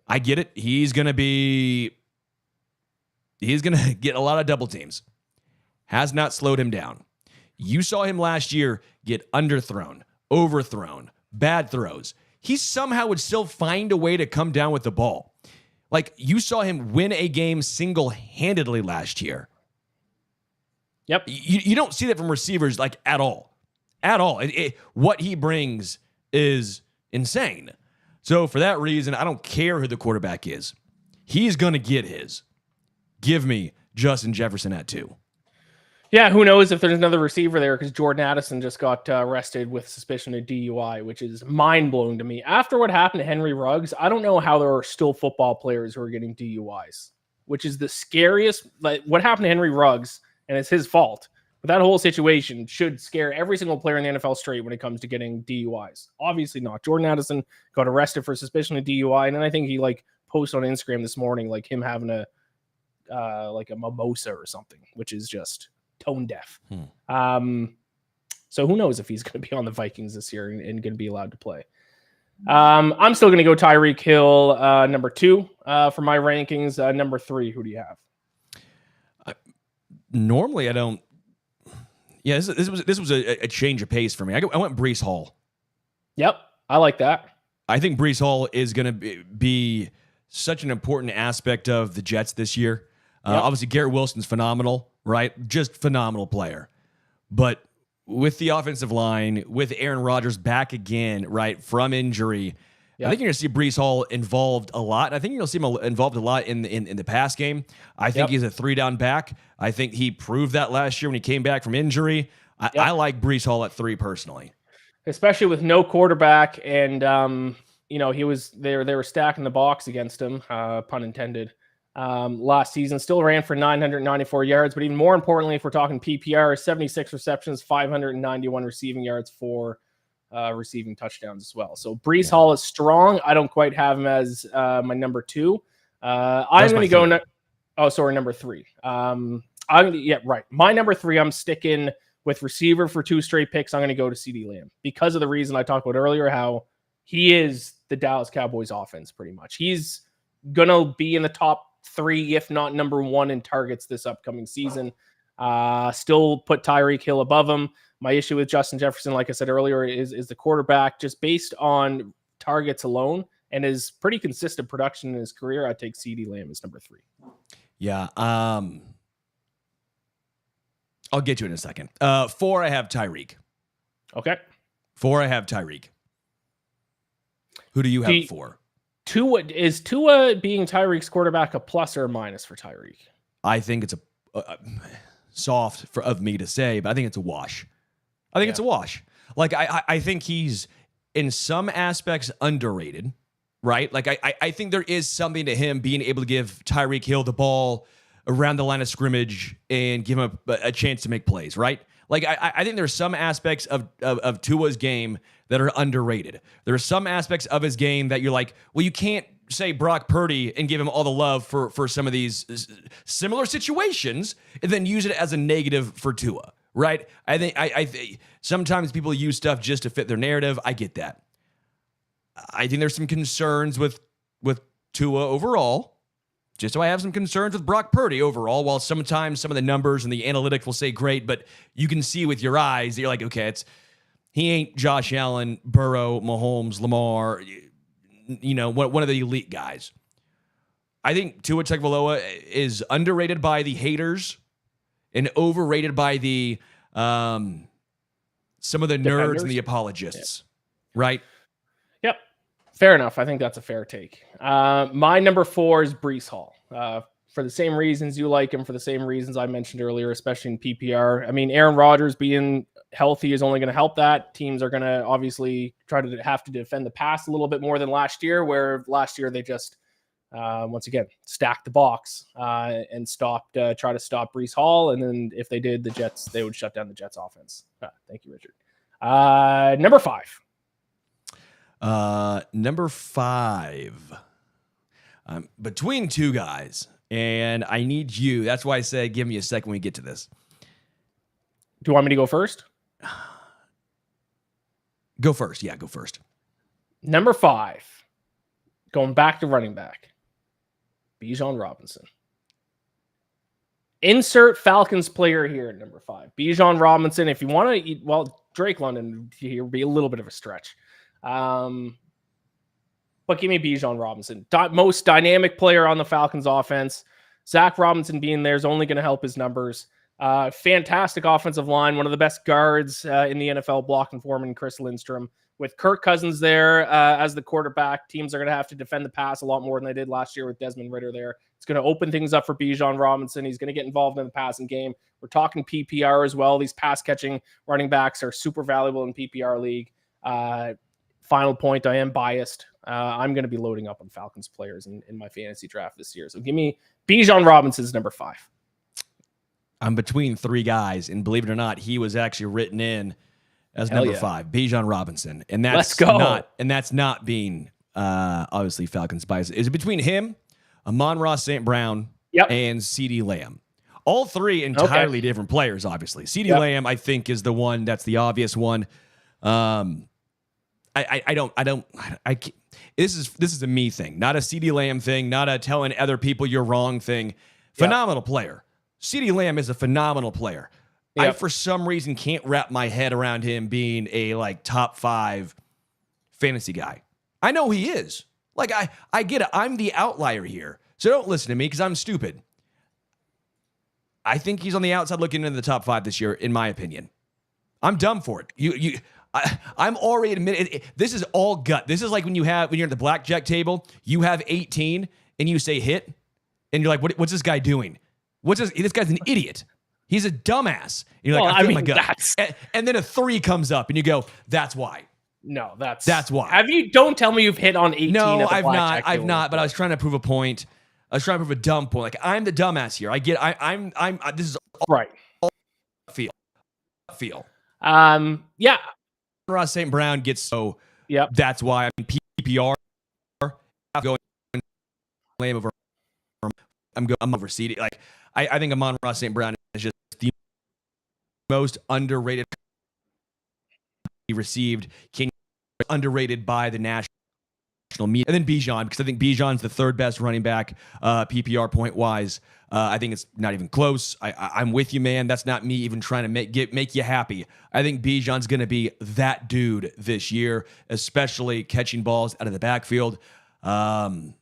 I get it. He's going to get a lot of double teams. Has not slowed him down. You saw him last year get underthrown, overthrown, bad throws. He somehow would still find a way to come down with the ball. Like, you saw him win a game single-handedly last year. Yep. You don't see that from receivers, like, at all. At all. What he brings is insane. So, for that reason, I don't care who the quarterback is. He's going to get his. Give me Justin Jefferson at 2. Yeah, who knows if there's another receiver there, because Jordan Addison just got arrested with suspicion of DUI, which is mind-blowing to me. After what happened to Henry Ruggs, I don't know how there are still football players who are getting DUIs, which is the scariest. Like, what happened to Henry Ruggs, and it's his fault, but that whole situation should scare every single player in the NFL straight when it comes to getting DUIs. Obviously not. Jordan Addison got arrested for suspicion of DUI, and then I think he posted on Instagram this morning him having a mimosa or something, which is just tone deaf. So who knows if he's going to be on the Vikings this year and going to be allowed to play. I'm still going to go Tyreek Hill number 2 for my rankings. Number 3, who do you have? Normally I don't. Yeah, this was a change of pace for me. I went Breece Hall. Yep, I like that. I think Breece Hall is going to be such an important aspect of the Jets this year. Obviously, Garrett Wilson's phenomenal, right? Just phenomenal player. But with the offensive line, with Aaron Rodgers back again, right, from injury, I think you're going to see Breece Hall involved a lot. I think you're going to see him involved a lot in the pass game. I think he's a 3-down back. I think he proved that last year when he came back from injury. I like Breece Hall at 3 personally. Especially with no quarterback, and they were stacking the box against him, pun intended. Last season, still ran for 994 yards, but even more importantly, if we're talking PPR, 76 receptions, 591 receiving yards, 4 receiving touchdowns as well. So Breece Hall is strong. I don't quite have him as my number 2. I'm going to go. Number 3. My number 3. I'm sticking with receiver for 2 straight picks. I'm going to go to CeeDee Lamb because of the reason I talked about earlier, how he is the Dallas Cowboys offense pretty much. He's going to be in the top 3, if not number 1 in targets this upcoming season. Still put Tyreek Hill above him. My issue with Justin Jefferson, like I said earlier, is the quarterback. Just based on targets alone and his pretty consistent production in his career, I'd take CeeDee Lamb as number 3. Yeah. I'll get to it in a second. 4, I have Tyreek. Okay. 4, I have Tyreek. Who do you have 4? Is Tua being Tyreek's quarterback a plus or a minus for Tyreek? I think it's a soft of me to say, but I think it's a wash. It's a wash. Like, I think he's in some aspects underrated, right? Like, I think there is something to him being able to give Tyreek Hill the ball around the line of scrimmage and give him a chance to make plays, right? Like, I think there's some aspects of Tua's game that are underrated. There are some aspects of his game that you're like, well, you can't say Brock Purdy and give him all the love for some of these similar situations and then use it as a negative for Tua, right? I think sometimes people use stuff just to fit their narrative. I get that. I think there's some concerns with Tua overall. Just so I have some concerns with Brock Purdy overall, while sometimes some of the numbers and the analytics will say great, but you can see with your eyes that you're like, okay, he ain't Josh Allen, Burrow, Mahomes, Lamar, one of the elite guys. I think Tua Tagovailoa is underrated by the haters and overrated by the some of the nerds and the apologists, right? Yep. Fair enough. I think that's a fair take. My number 4 is Breece Hall. For the same reasons you like him, for the same reasons I mentioned earlier, especially in PPR. I mean, Aaron Rodgers being healthy is only going to help that. Teams are going to obviously try to have to defend the pass a little bit more than last year, where last year they just, once again, stacked the box and try to stop Breece Hall. And then if they did, they would shut down the Jets offense. Thank you, Richard. Number 5. Number 5. Between 2 guys, and I need you. That's why I said give me a second when we get to this. Do you want me to go first? Go first. Yeah, go first. Number 5. Going back to running back. Bijan Robinson. Insert Falcons player here at number 5. Bijan Robinson. If you want to eat, Drake London here would be a little bit of a stretch. But give me Bijan Robinson. Most dynamic player on the Falcons offense. Zach Robinson being there is only going to help his numbers. Fantastic offensive line. One of the best guards in the NFL, blocking for him, and Chris Lindstrom. With Kirk Cousins there as the quarterback, teams are going to have to defend the pass a lot more than they did last year with Desmond Ridder there. It's going to open things up for Bijan Robinson. He's going to get involved in the passing game. We're talking PPR as well. These pass-catching running backs are super valuable in PPR league. Final point, I am biased. I'm going to be loading up on Falcons players in my fantasy draft this year. So give me Bijan Robinson's number 5. I'm between 3 guys, and believe it or not, he was actually written in as number 5, Bijan Robinson. And that's not being obviously Falcons bias. Is it between him, Amon-Ra St. Brown, and CeeDee Lamb? All 3 entirely different players, obviously. CeeDee Lamb, I think, is the one that's the obvious one. This is a me thing, not a CeeDee Lamb thing, not a telling other people you're wrong thing. Phenomenal player. CeeDee Lamb is a phenomenal player. Yep. I, for some reason, can't wrap my head around him being a top 5 fantasy guy. I know he is. I get it. I'm the outlier here. So don't listen to me because I'm stupid. I think he's on the outside looking into the top 5 this year, in my opinion. I'm dumb for it. I'm already admitting this is all gut. This is like when you're at the blackjack table, you have 18 and you say hit, and you're like, what's this guy doing? This guy's an idiot. He's a dumbass. And you're like, I feel my gut. And then a 3 comes up, and you go, that's why. No, that's why. Don't tell me you've hit on 18. No, I've not. But I was trying to prove a point. I was trying to prove a dumb point. Like, I'm the dumbass here. I get. This is all right. Feel. Yeah. Ross St. Brown gets so. Yep. That's why PPR. Going lame over. I'm over CD. Like, I think Amon-Ra St. Brown is just the most underrated he received. Underrated by the national media. And then Bijan, because I think Bijan's the 3rd best running back PPR point wise. I think it's not even close. I'm with you, man. That's not me even trying to make you happy. I think Bijan's going to be that dude this year, especially catching balls out of the backfield. No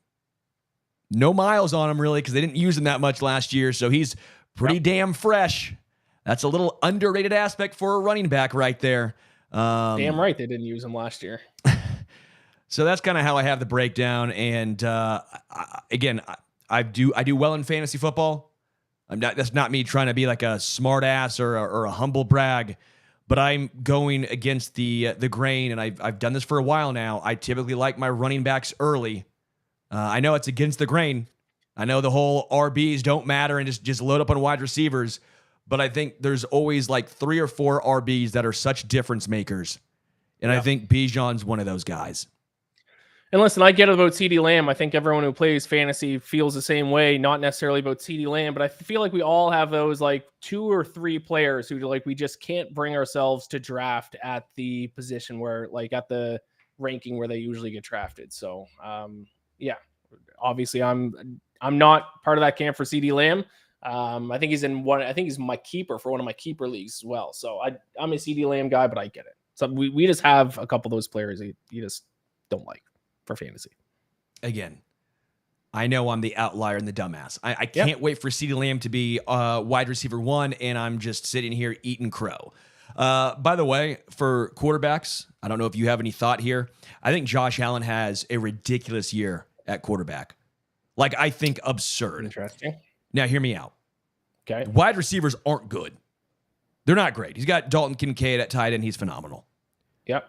miles on him, really, because they didn't use him that much last year, so he's pretty damn fresh. That's a little underrated aspect for a running back right there. Damn right they didn't use him last year. So that's kind of how I have the breakdown. And again, I do well in fantasy football. That's not me trying to be like a smart ass or a humble brag, but I'm going against the grain, and I've done this for a while now. I typically like my running backs early. I know it's against the grain. I know the whole RBs don't matter and just load up on wide receivers, but I think there's always like 3 or 4 RBs that are such difference makers, and I think Bijan's one of those guys. And listen, I get it about CeeDee Lamb. I think everyone who plays fantasy feels the same way, not necessarily about CeeDee Lamb, but I feel like we all have those like 2 or 3 players who like we just can't bring ourselves to draft at the position where like at the ranking where they usually get drafted. So yeah, obviously I'm not part of that camp for CeeDee Lamb. I think he's my keeper for one of my keeper leagues as well. So I'm a CeeDee Lamb guy, but I get it. So we just have a couple of those players you just don't like for fantasy. Again, I know I'm the outlier and the dumbass. I can't wait for CeeDee Lamb to be wide receiver 1, and I'm just sitting here eating crow. By the way, for quarterbacks, I don't know if you have any thought here. I think Josh Allen has a ridiculous year at quarterback. Like, I think absurd. Interesting. Now, hear me out. Okay. Wide receivers aren't good. They're not great. He's got Dalton Kincaid at tight end. He's phenomenal. Yep.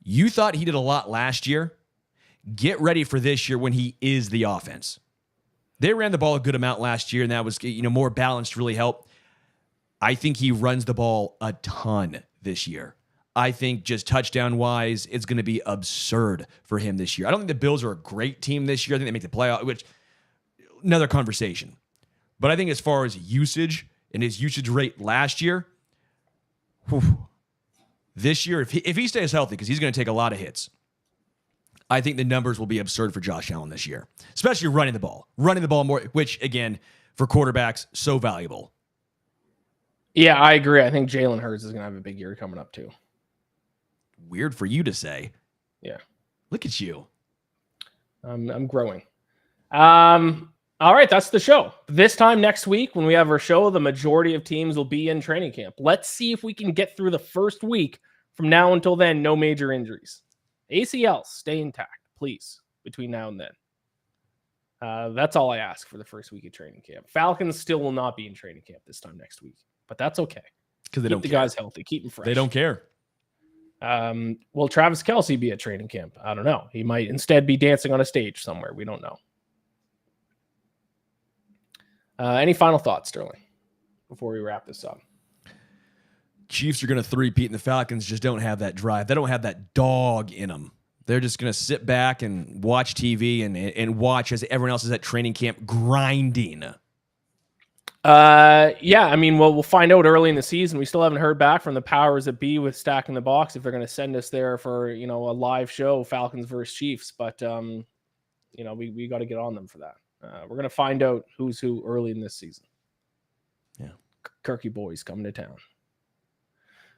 You thought he did a lot last year. Get ready for this year when he is the offense. They ran the ball a good amount last year, and that was more balanced really helped. I think he runs the ball a ton this year. I think just touchdown-wise, it's going to be absurd for him this year. I don't think the Bills are a great team this year. I think they make the playoff, which another conversation. But I think as far as usage and his usage rate last year, this year, if he stays healthy, because he's going to take a lot of hits, I think the numbers will be absurd for Josh Allen this year, especially running the ball. Running the ball more, which, again, for quarterbacks, so valuable. Yeah, I agree. I think Jalen Hurts is going to have a big year coming up, too. Weird for you to say. Yeah. Look at you. I'm growing. All right, that's the show. This time next week, when we have our show, the majority of teams will be in training camp. Let's see if we can get through the first week. From now until then, no major injuries. ACLs, stay intact, please, between now and then. That's all I ask for the first week of training camp. Falcons still will not be in training camp this time next week, but that's okay. Because they keep don't the care. guys healthy, keep them fresh. They don't care. Will Travis Kelce be at training camp? I don't know. He might instead be dancing on a stage somewhere. We don't know. Any final thoughts, Sterling, before we wrap this up? Chiefs are going to 3-peat, and the Falcons just don't have that drive. They don't have that dog in them. They're just going to sit back and watch TV and watch as everyone else is at training camp grinding. Yeah, I mean, we'll find out early in the season. We still haven't heard back from the powers that be with Stacking the Box if they're going to send us there for, a live show, Falcons versus Chiefs. But, we got to get on them for that. We're going to find out who's who early in this season. Yeah. Kirky boys coming to town.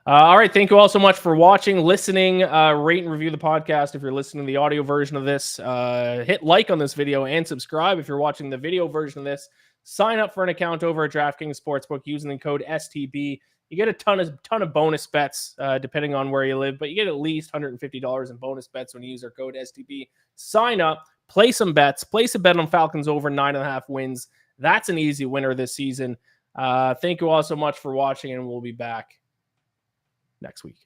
All right. Thank you all so much for watching, listening, rate and review the podcast. If you're listening to the audio version of this, hit like on this video and subscribe. If you're watching the video version of this, sign up for an account over at DraftKings Sportsbook using the code STB. You get a ton of bonus bets depending on where you live, but you get at least $150 in bonus bets when you use our code STB. Sign up, play some bets, place a bet on Falcons over 9.5 wins. That's an easy winner this season. Thank you all so much for watching, and we'll be back next week.